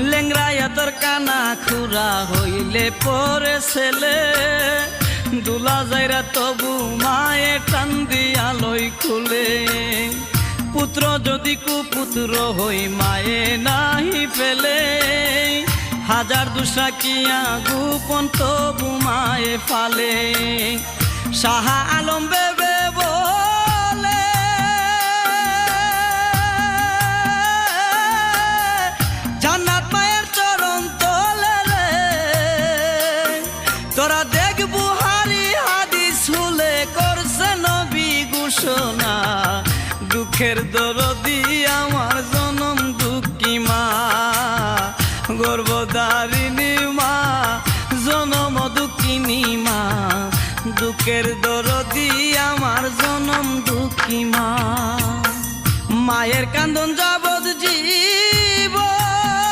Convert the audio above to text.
লেংরাইয়া তোর কানা খুরা হইলে পরে ছেলে দুলা যাইরা তবু মায়ে টান দিয়া লই খুলে পুত্র যদি কুপুত্র হই মায়ে নাহি ফেলে হাজার দুসা কিয়া গোপন তবু মায়ে ফালে শাহ আলম বেবে বলে জান্নাত মায়ের চরণ তলে রে তোরা দেখ বুহারি হাদিস হুলে করছে নবী ঘোষণা দুঃখের দরদি আমার জনম দুঃখী মা গর্ভধারিণী মা জনম দুঃখিনী মা দুঃখের